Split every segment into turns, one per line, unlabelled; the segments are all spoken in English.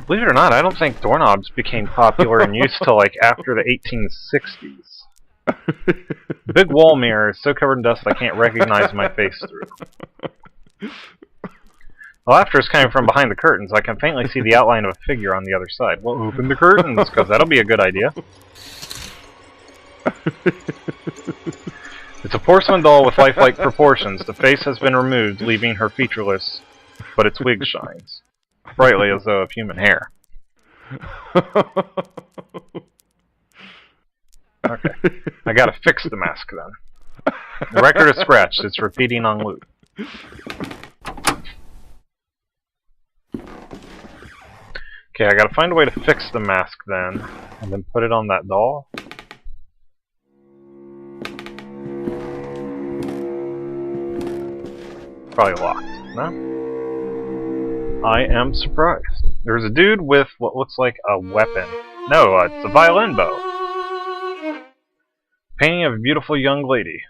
Believe it or not, I don't think doorknobs became popular in use till like after the 1860s. Big wall mirror is so covered in dust I can't recognize my face through. The laughter is coming from behind the curtains. I can faintly see the outline of a figure on the other side. Well, open the curtains, because that'll be a good idea. It's a porcelain doll with lifelike proportions. The face has been removed, leaving her featureless, but its wig shines brightly as though of human hair. Okay, I gotta fix the mask then. The record is scratched. It's repeating on loop. Okay, I gotta find a way to fix the mask then, and then put it on that doll. Probably locked, no? I am surprised. There's a dude with what looks like a weapon. No, it's a violin bow. Painting of a beautiful young lady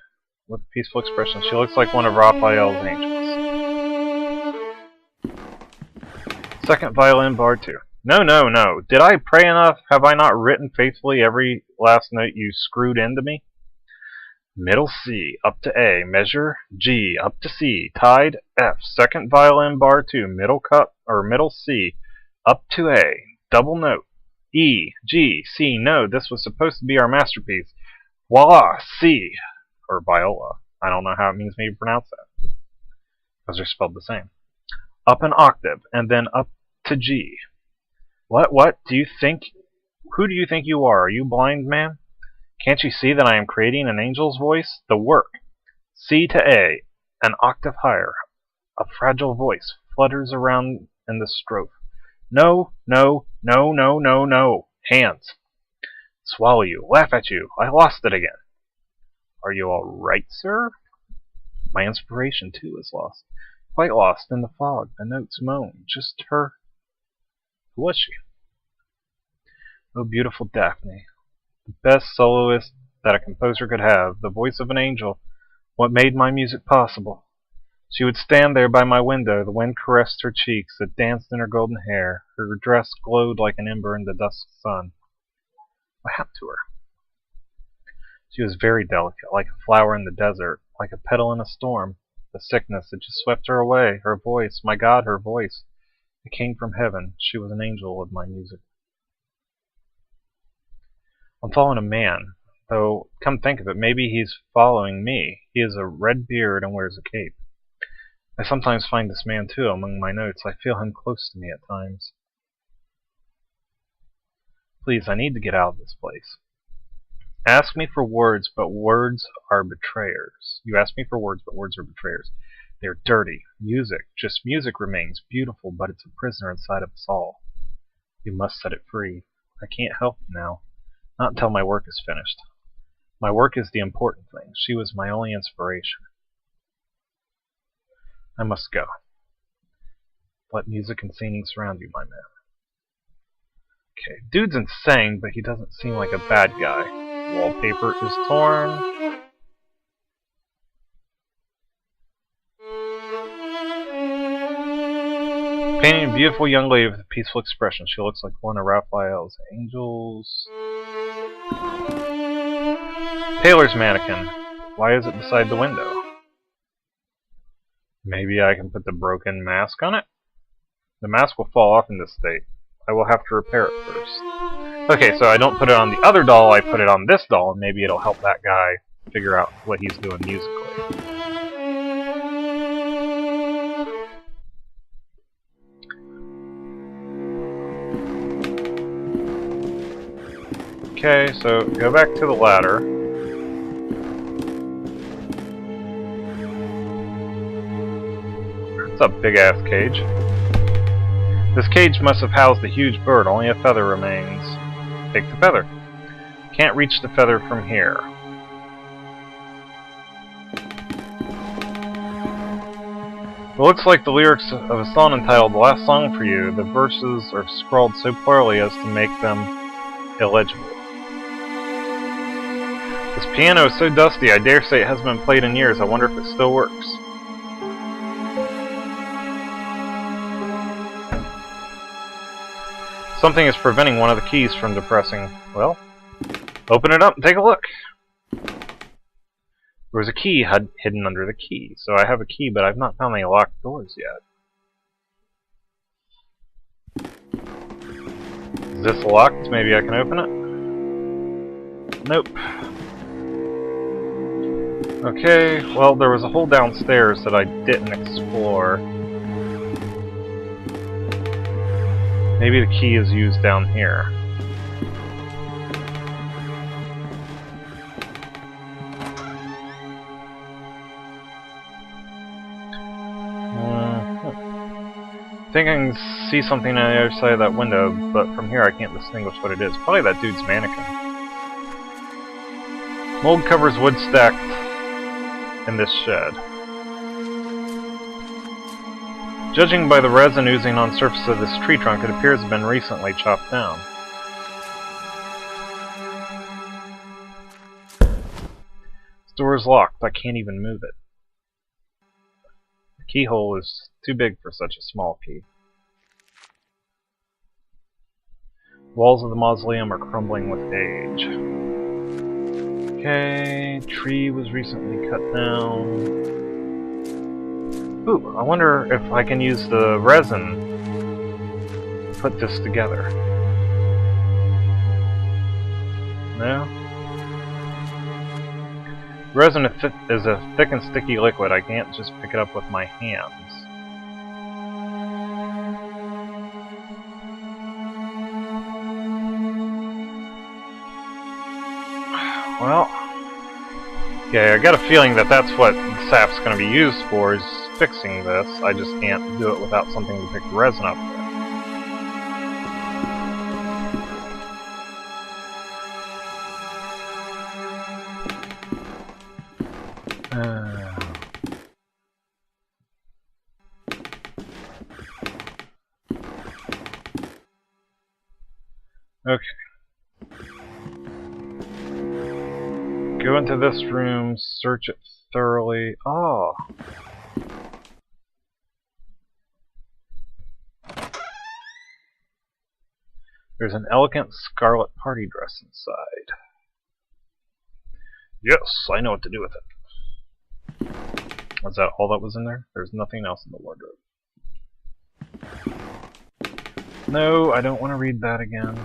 with a peaceful expression. She looks like one of Raphael's angels. Second violin bar 2. No, no, no. Did I pray enough? Have I not written faithfully every last note you screwed into me? Middle C, up to A, measure G, up to C, tied F, second violin bar 2, middle cup, or middle C, up to A, double note, E, G, C, no, this was supposed to be our masterpiece. Voila, C, or viola. I don't know how it means me to pronounce that, because they're spelled the same. Up an octave, and then up to G. What, do you think, who do you think you are you blind, man? Can't you see that I am creating an angel's voice? The work. C to A, an octave higher. A fragile voice flutters around in the strophe. No, no, no, no, no, no. Hands. Swallow you. Laugh at you. I lost it again. Are you all right, sir? My inspiration, too, is lost. Quite lost in the fog. The notes moan. Just her. Who was she? Oh, beautiful Daphne. The best soloist that a composer could have, the voice of an angel, what made my music possible. She would stand there by my window, the wind caressed her cheeks, it danced in her golden hair, her dress glowed like an ember in the dusk sun. What happened to her? She was very delicate, like a flower in the desert, like a petal in a storm. The sickness had just swept her away. Her voice, my God, her voice. It came from heaven. She was an angel of my music. I'm following a man, though, come think of it, maybe he's following me. He has a red beard and wears a cape. I sometimes find this man, too, among my notes. I feel him close to me at times. Please, I need to get out of this place. Ask me for words, but words are betrayers. You ask me for words, but words are betrayers. They're dirty. Music, just music remains beautiful, but it's a prisoner inside of us all. You must set it free. I can't help you now. Not until my work is finished. My work is the important thing. She was my only inspiration. I must go. Let music and singing surround you, my man. Okay, dude's insane, but he doesn't seem like a bad guy. Wallpaper is torn. Painting a beautiful young lady with a peaceful expression. She looks like one of Raphael's angels. Taylor's mannequin. Why is it beside the window? Maybe I can put the broken mask on it? The mask will fall off in this state. I will have to repair it first. Okay, so I don't put it on the other doll, I put it on this doll, and maybe it'll help that guy figure out what he's doing musically. Okay, so go back to the ladder. It's a big-ass cage. This cage must have housed a huge bird. Only a feather remains. Take the feather. Can't reach the feather from here. It looks like the lyrics of a song entitled The Last Song for You. The verses are scrawled so poorly as to make them illegible. This piano is so dusty, I dare say it hasn't been played in years. I wonder if it still works. Something is preventing one of the keys from depressing. Well, open it up and take a look. There was a key hidden under the key, so I have a key, but I've not found any locked doors yet. Is this locked? Maybe I can open it? Nope. Okay, well, there was a hole downstairs that I didn't explore. Maybe the key is used down here. I think I can see something on the other side of that window, but from here I can't distinguish what it is. Probably that dude's mannequin. Mold covers wood stacked in this shed. Judging by the resin oozing on the surface of this tree trunk, it appears to have been recently chopped down. This door is locked. I can't even move it. The keyhole is too big for such a small key. Walls of the mausoleum are crumbling with age. Okay, tree was recently cut down. Ooh, I wonder if I can use the resin to put this together. No? Resin is a thick and sticky liquid. I can't just pick it up with my hands. Well, yeah, I got a feeling that that's what the sap's going to be used for, is fixing this. I just can't do it without something to pick the resin up with. Okay. Go into this room, search it thoroughly. Oh! There's an elegant scarlet party dress inside. Yes, I know what to do with it. Was that all that was in there? There's nothing else in the wardrobe. No, I don't want to read that again.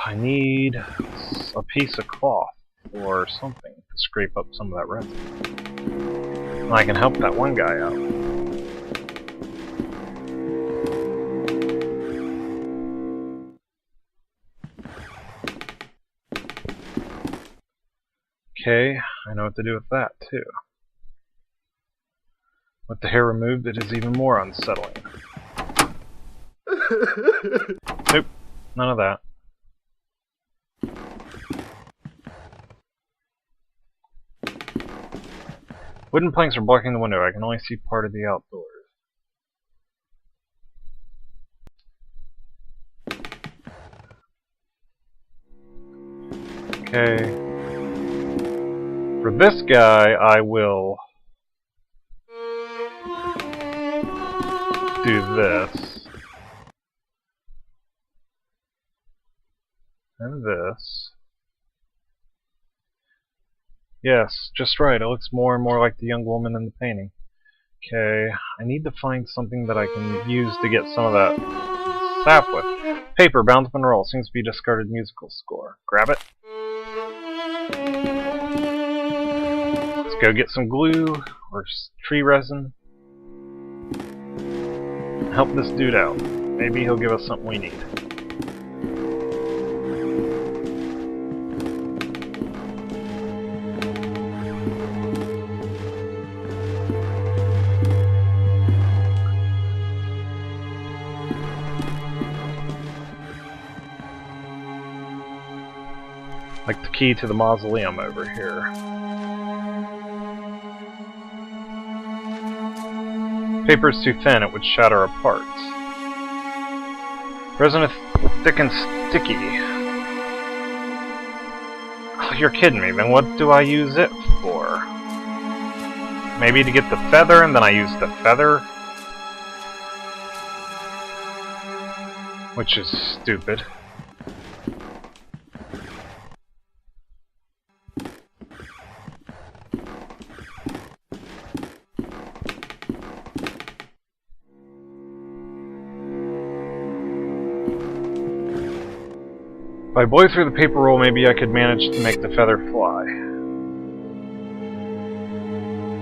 I need a piece of cloth or something to scrape up some of that resin. And I can help that one guy out. Okay, I know what to do with that too. With the hair removed, it is even more unsettling. Nope, none of that. Wooden planks are blocking the window. I can only see part of the outdoors. Okay. For this guy, I will do this. And this. Yes, just right. It looks more and more like the young woman in the painting. Okay, I need to find something that I can use to get some of that sap with. Paper, bound up and roll. Seems to be discarded musical score. Grab it. Let's go get some glue or tree resin. Help this dude out. Maybe he'll give us something we need. Like the key to the mausoleum over here. Paper is too thin, it would shatter apart. Resin is thick and sticky. Oh, you're kidding me. Then what do I use it for? Maybe to get the feather, and then I use the feather Which is stupid. If I blow through the paper roll, maybe I could manage to make the feather fly.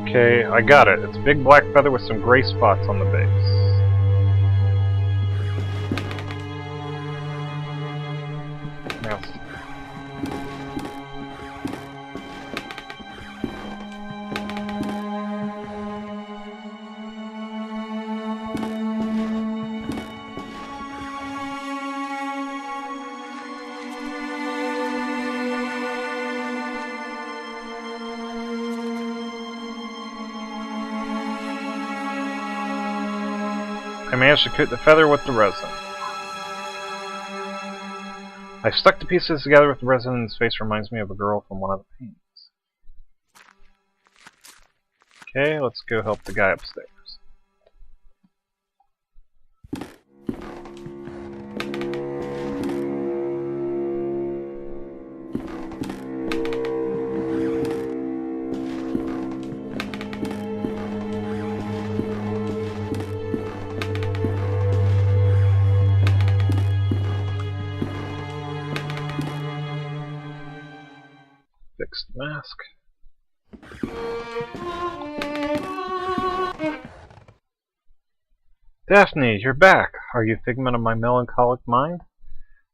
Okay, I got it. It's a big black feather with some gray spots on the base. Now, I managed to coat the feather with the resin. I stuck the pieces together with the resin and his face reminds me of a girl from one of the paintings. Okay, let's go help the guy upstairs. Fixed mask. Daphne, you're back! Are you a figment of my melancholic mind?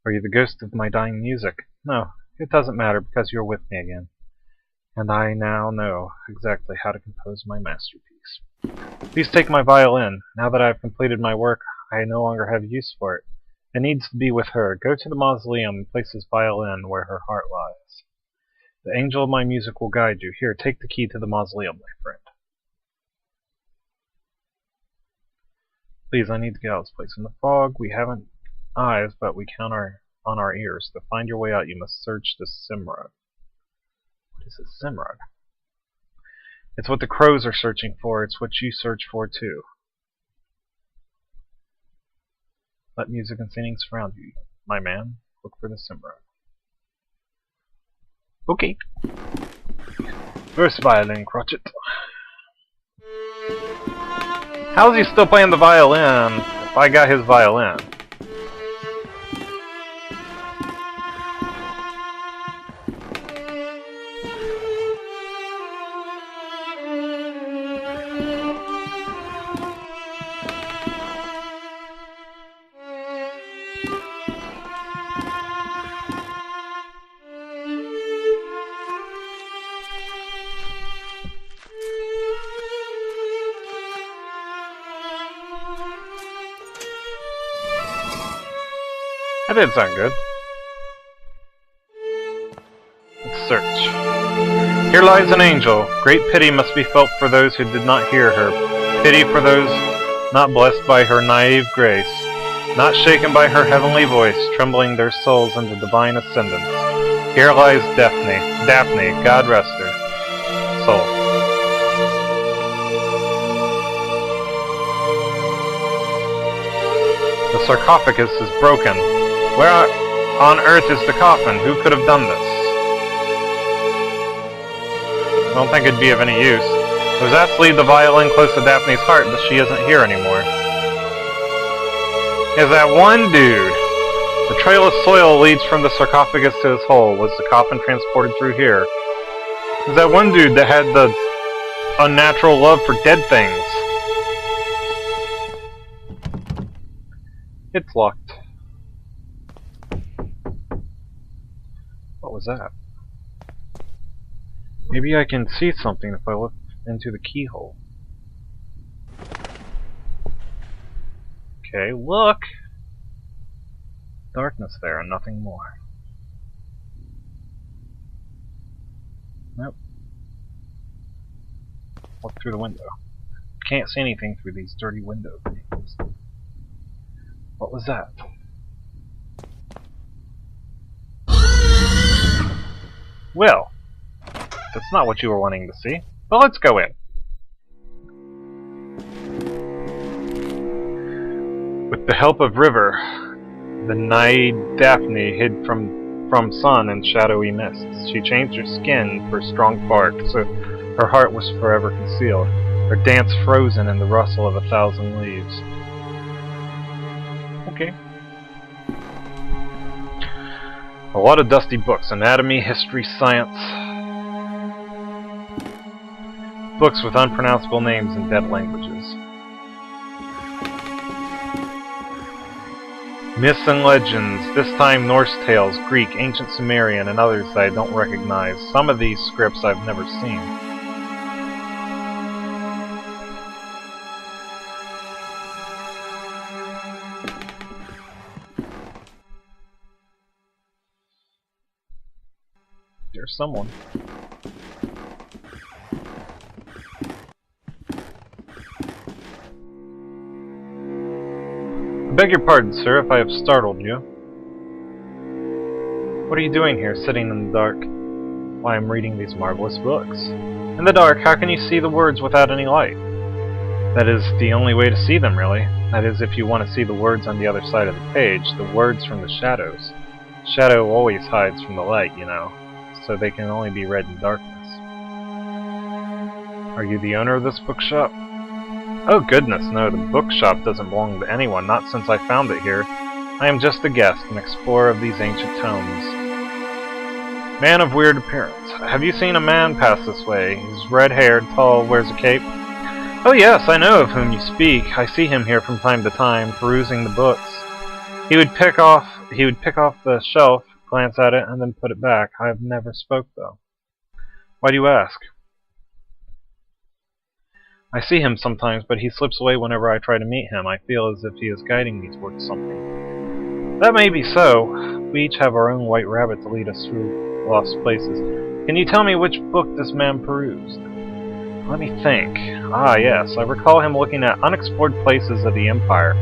Are you the ghost of my dying music? No, it doesn't matter because you're with me again. And I now know exactly how to compose my masterpiece. Please take my violin. Now that I have completed my work, I no longer have use for it. It needs to be with her. Go to the mausoleum and place his violin where her heart lies. The angel of my music will guide you. Here, take the key to the mausoleum, my friend. Please, I need to get out of this place. In the fog, we haven't eyes, but we count on our ears. To find your way out, you must search the Simrud. What is a Simrud? It's what the crows are searching for. It's what you search for, too. Let music and singing surround you, my man. Look for the Simrud. Okay. First violin, crotchet. How is he still playing the violin if I got his violin? That did sound good. Let's search. Here lies an angel. Great pity must be felt for those who did not hear her. Pity for those not blessed by her naive grace, not shaken by her heavenly voice, trembling their souls into divine ascendance. Here lies Daphne, God rest her soul. The sarcophagus is broken. Where on earth is the coffin? Who could have done this? I don't think it'd be of any use. I was asked to leave the violin close to Daphne's heart, but she isn't here anymore. Is that one dude? The trail of soil leads from the sarcophagus to his hole. Was the coffin transported through here? Is that one dude that had the unnatural love for dead things? It's locked. What was that? Maybe I can see something if I look into the keyhole. Okay, look! Darkness there and nothing more. Nope. Look through the window. Can't see anything through these dirty window panes. What was that? Well, that's not what you were wanting to see. But let's go in. With the help of River, The naive Daphne hid from sun and shadowy mists. She changed her skin for strong bark, so her heart was forever concealed, her dance frozen in the rustle of 1,000 leaves. Okay. A lot of dusty books. Anatomy, history, science. Books with unpronounceable names in dead languages. Myths and legends, this time Norse tales, Greek, ancient Sumerian, and others that I don't recognize. Some of these scripts I've never seen. There's someone. I beg your pardon, sir, if I have startled you. What are you doing here, sitting in the dark, while I am reading these marvelous books? In the dark, how can you see the words without any light? That is the only way to see them, really. That is, if you want to see the words on the other side of the page, the words from the shadows. Shadow always hides from the light, you know, so they can only be read in darkness. Are you the owner of this bookshop? Oh goodness, no, the bookshop doesn't belong to anyone, not since I found it here. I am just a guest, an explorer of these ancient tomes. Man of weird appearance. Have you seen a man pass this way? He's red-haired, tall, wears a cape. Oh yes, I know of whom you speak. I see him here from time to time, perusing the books. He would pick off the shelf, glance at it, and then put it back. I have never spoke, though. Why do you ask? I see him sometimes, but he slips away whenever I try to meet him. I feel as if he is guiding me towards something. That may be so. We each have our own white rabbit to lead us through lost places. Can you tell me which book this man perused? Let me think. Ah, yes. I recall him looking at Unexplored Places of the Empire.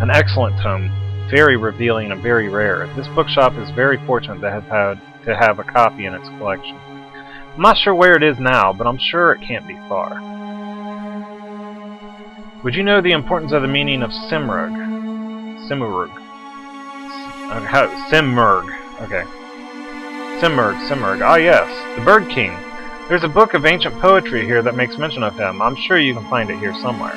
An excellent tome. Very revealing and very rare. This bookshop is very fortunate to have a copy in its collection. I'm not sure where it is now, but I'm sure it can't be far. Would you know the importance of the meaning of Simurg? Simurg. Okay. Simurg. Ah, yes. The Bird King. There's a book of ancient poetry here that makes mention of him. I'm sure you can find it here somewhere.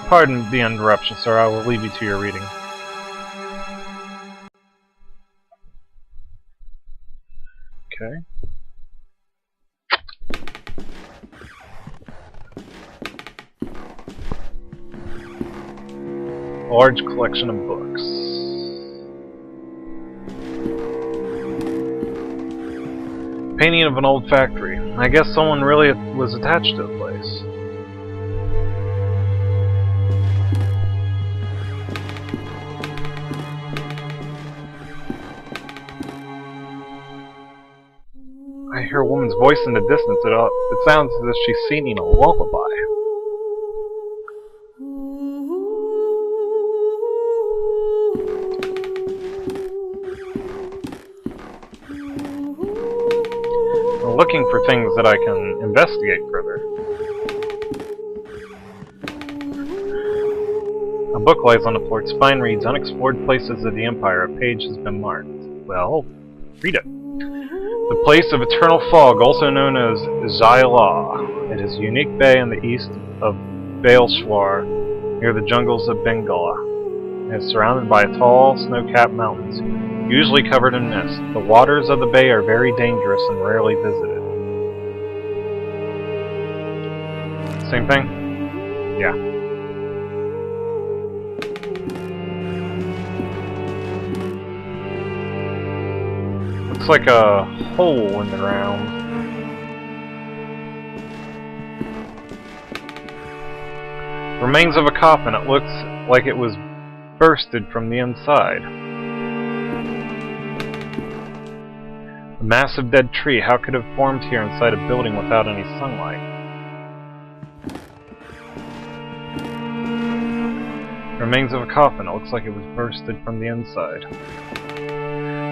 Pardon the interruption, sir. I will leave you to your reading. Okay. Large collection of books. Painting of an old factory. I guess someone really was attached to the place. I hear a woman's voice in the distance. It sounds as if she's singing a lullaby. I'm looking for things that I can investigate further. A book lies on the floor. Its spine reads, Unexplored Places of the Empire. A page has been marked. Well, read it. The place of eternal fog, also known as Xyla. It is a unique bay in the east of Baelshwar, near the jungles of Bengala. It is surrounded by tall, snow-capped mountains, usually covered in mist. The waters of the bay are very dangerous and rarely visited. Same thing? Yeah. Looks like a hole in the ground. Remains of a coffin. It looks like it was bursted from the inside. A massive dead tree. How could it have formed here inside a building without any sunlight? Remains of a coffin. It looks like it was bursted from the inside.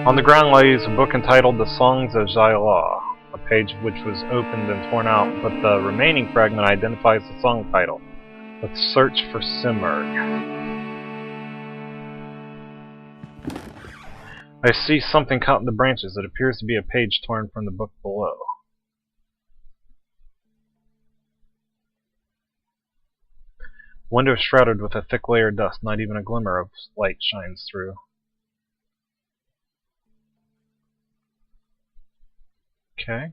On the ground lies a book entitled The Songs of Xyla, a page which was opened and torn out, but the remaining fragment identifies the song title, The Search for Simurg. I see something caught in the branches. It appears to be a page torn from the book below. Window shrouded with a thick layer of dust. Not even a glimmer of light shines through. Okay.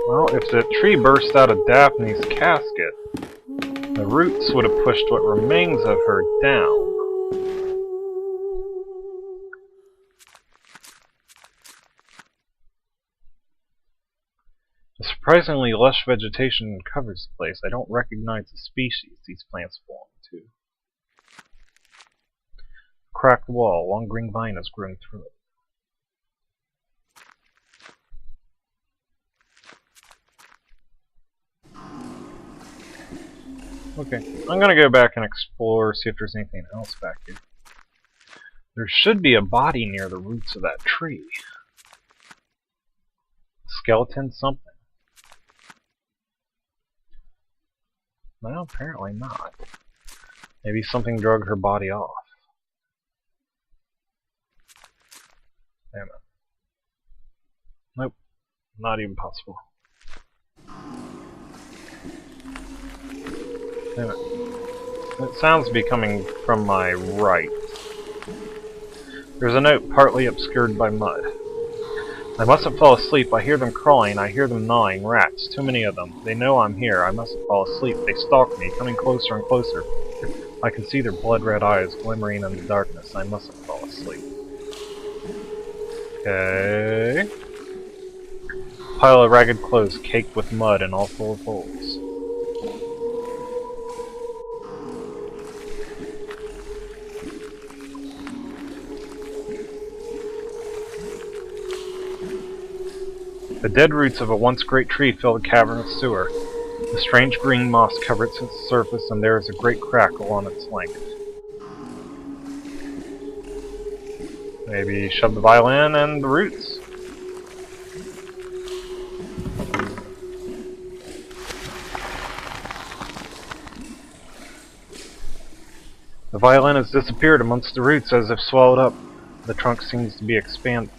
Well, if the tree burst out of Daphne's casket, the roots would have pushed what remains of her down. A surprisingly lush vegetation covers the place. I don't recognize the species these plants belong to. Cracked wall. Long green vine has grown through it. Okay, I'm gonna go back and explore, see if there's anything else back here. There should be a body near the roots of that tree. Skeleton something. Well, apparently not. Maybe something drug her body off. Damn it. Nope. Not even possible. Damn it. It sounds to be coming from my right. There's a note partly obscured by mud. I mustn't fall asleep. I hear them crawling. I hear them gnawing. Rats. Too many of them. They know I'm here. I mustn't fall asleep. They stalk me, coming closer and closer. I can see their blood-red eyes glimmering in the darkness. I mustn't fall asleep. Okay. Pile of ragged clothes caked with mud and all full of holes. The dead roots of a once great tree fill the cavernous sewer. The strange green moss covers its surface, and there is a great crack along its length. Maybe shove the violin and the roots. The violin has disappeared amongst the roots as if swallowed up. The trunk seems to be expanded.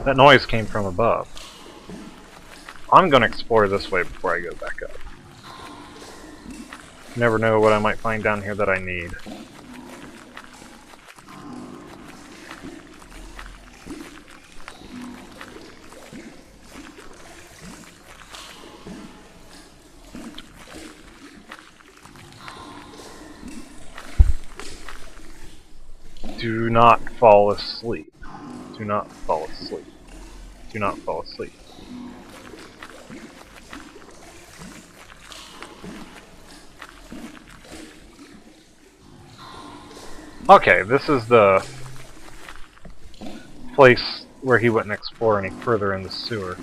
That noise came from above. I'm gonna explore this way before I go back up. You never know what I might find down here that I need. Do not fall asleep. Do not fall asleep. Do not fall asleep. Okay, this is the place where he wouldn't explore any further in the sewer.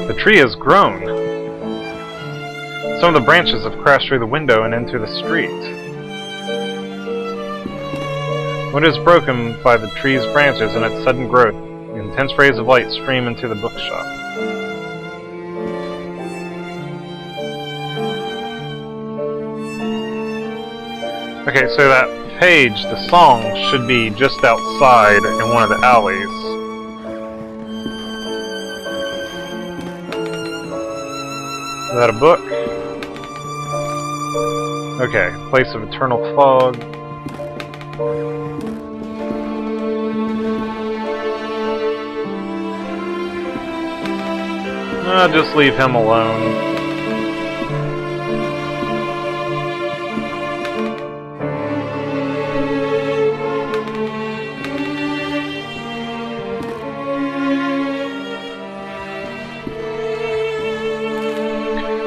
The tree has grown. Some of the branches have crashed through the window and into the street. Wind is broken by the tree's branches and its sudden growth. Intense rays of light stream into the bookshop. Okay, so that page, the song, should be just outside in one of the alleys. Is that a book? Okay, Place of Eternal Fog. Just leave him alone.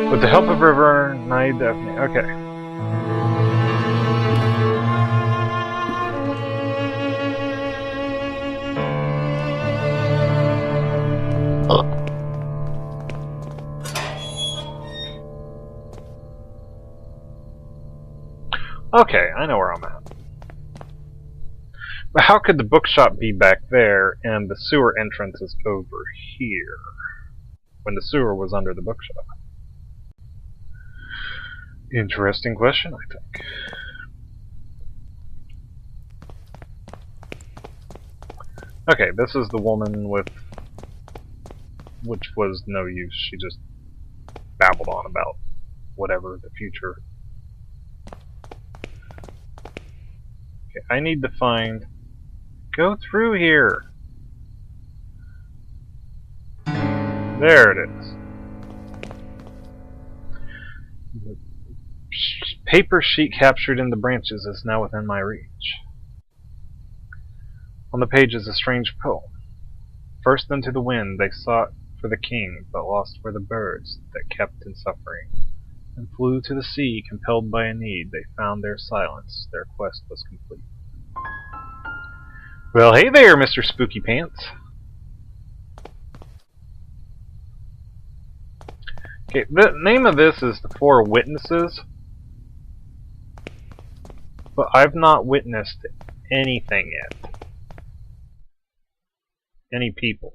With the help of River, Night Daphne. Okay. Okay, I know where I'm at. But how could the bookshop be back there and the sewer entrance is over here when the sewer was under the bookshop? Interesting question, I think. Okay, this is the woman with... which was no use. She just babbled on about whatever the future. Okay, I need to find... Go through here! There it is. The paper sheet captured in the branches is now within my reach. On the page is a strange poem. First into the wind they sought for the king, but lost were the birds that kept in suffering, and flew to the sea, compelled by a need. They found their silence, their quest was complete. Well, hey there, Mr. Spooky Pants. Okay, the name of this is The Four Witnesses, but I've not witnessed anything yet. Any people.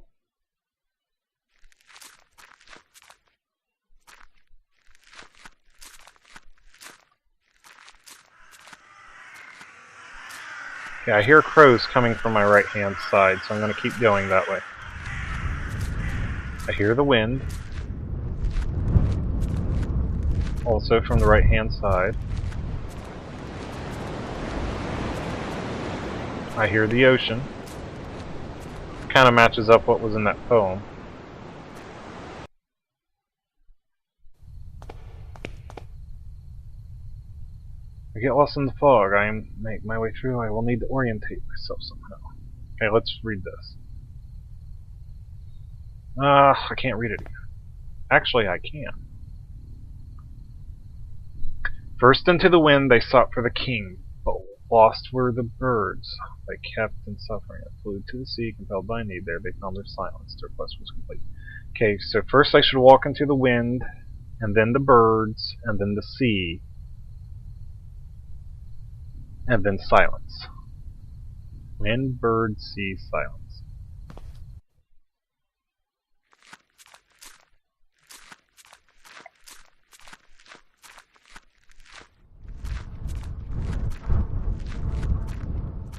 Okay, I hear crows coming from my right-hand side, so I'm going to keep going that way. I hear the wind. Also from the right-hand side. I hear the ocean. Kind of matches up what was in that poem. I get lost in the fog. I make my way through. I will need to orientate myself somehow. Okay, let's read this. I can't read it again. Actually, I can. First into the wind they sought for the king, but lost were the birds. They kept in suffering. It flew to the sea, compelled by need. There they found their silence. Their quest was complete. Okay, so first I should walk into the wind, and then the birds, and then the sea, and then silence. Wind, bird, sea, silence.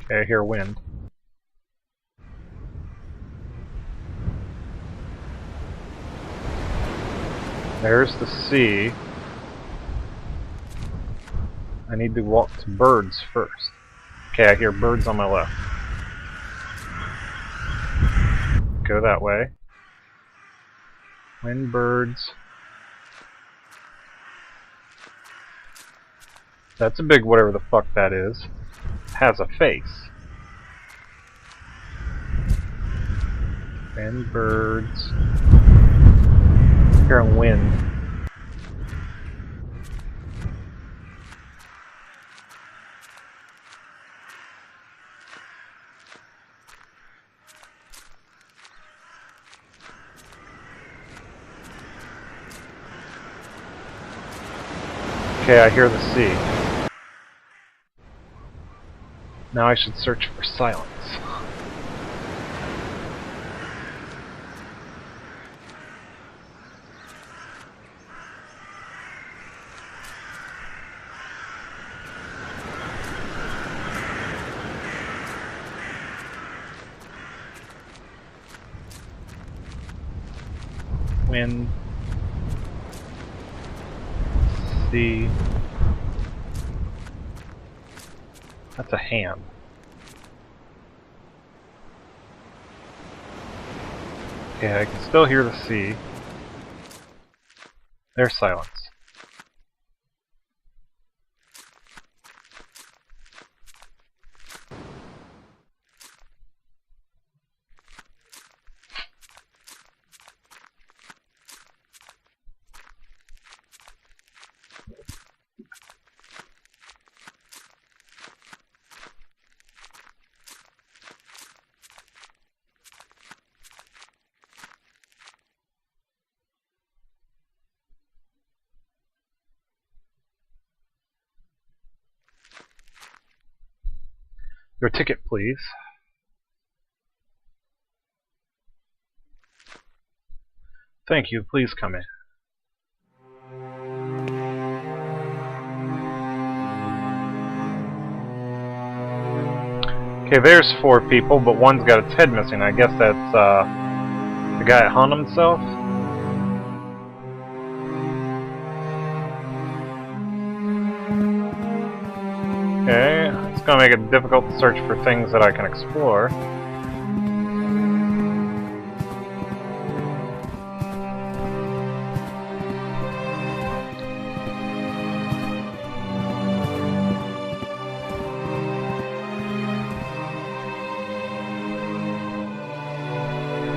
Okay, I hear wind. There's the sea. I need to walk to birds first. Okay, I hear birds on my left. Go that way. Wind, birds. That's a big whatever the fuck that is. Has a face. Wind, birds. Hearing wind. Okay, I hear the sea. Now I should search for silence. Wind. Sea. That's a hand. Okay, I can still hear the sea. There's silence. Your ticket, please. Thank you. Please come in. Okay, there's 4 people, but one's got its head missing. I guess that's the guy that hung himself. Okay, it's gonna make it difficult to search for things that I can explore.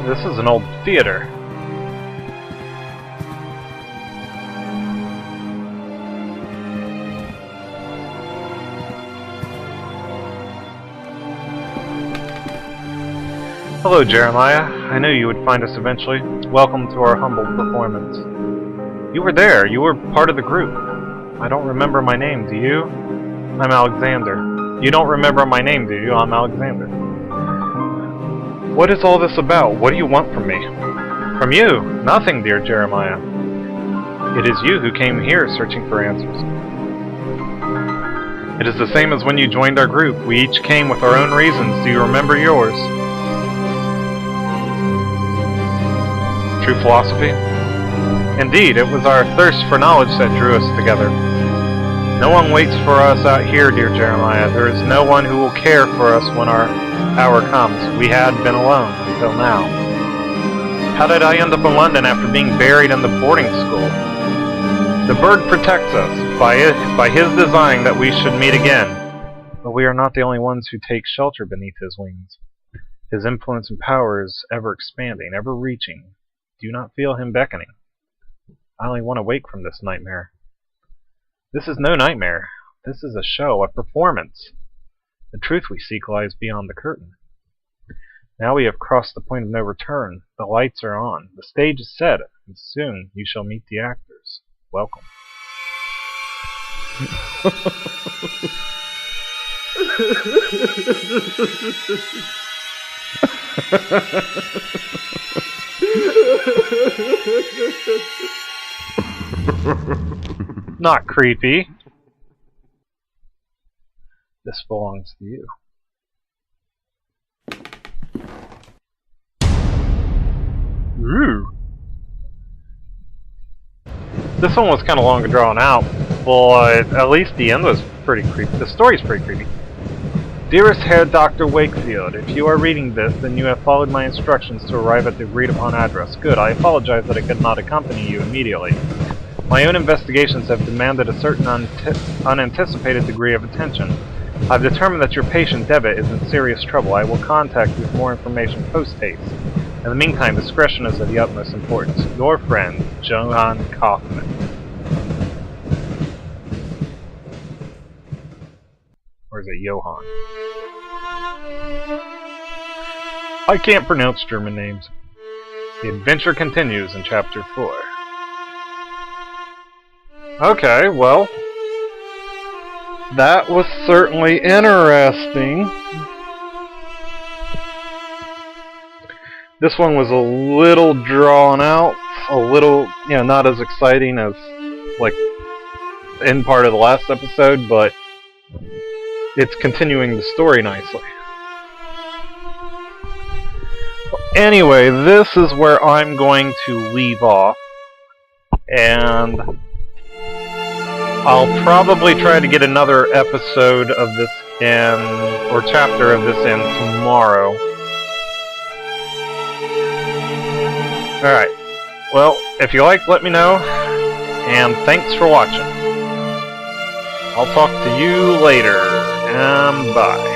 This is an old theater. Hello, Jeremiah. I knew you would find us eventually. Welcome to our humble performance. You were there. You were part of the group. I don't remember my name, do you? I'm Alexander. You don't remember my name, do you? I'm Alexander. What is all this about? What do you want from me? From you? Nothing, dear Jeremiah. It is you who came here searching for answers. It is the same as when you joined our group. We each came with our own reasons. Do you remember yours? True philosophy? Indeed, it was our thirst for knowledge that drew us together. No one waits for us out here, dear Jeremiah. There is no one who will care for us when our hour comes. We had been alone until now. How did I end up in London after being buried in the boarding school? The bird protects us by his design that we should meet again. But we are not the only ones who take shelter beneath his wings. His influence and power is ever expanding, ever reaching. Do you not feel him beckoning? I only want to wake from this nightmare. This is no nightmare. This is a show, a performance. The truth we seek lies beyond the curtain. Now we have crossed the point of no return. The lights are on. The stage is set, and soon you shall meet the actors. Welcome. Not creepy. This belongs to you. Ooh. This one was kind of long and drawn out, but at least the end was pretty creepy. The story's pretty creepy. Dearest Herr Dr. Wakefield, if you are reading this, then you have followed my instructions to arrive at the agreed-upon address. Good, I apologize that I could not accompany you immediately. My own investigations have demanded a certain unanticipated degree of attention. I've determined that your patient Devitt is in serious trouble. I will contact you with more information post-haste. In the meantime, discretion is of the utmost importance. Your friend, Johann Kaufman. Or is it Johann? I can't pronounce German names. The adventure continues in Chapter 4. Okay, well, that was certainly interesting. This one was a little drawn out, a little, not as exciting as, like, the end part of the last episode, but it's continuing the story nicely. Anyway, this is where I'm going to leave off, and I'll probably try to get another episode of this in, or chapter of this in tomorrow. Alright, well, if you like, let me know, and thanks for watching. I'll talk to you later, and bye.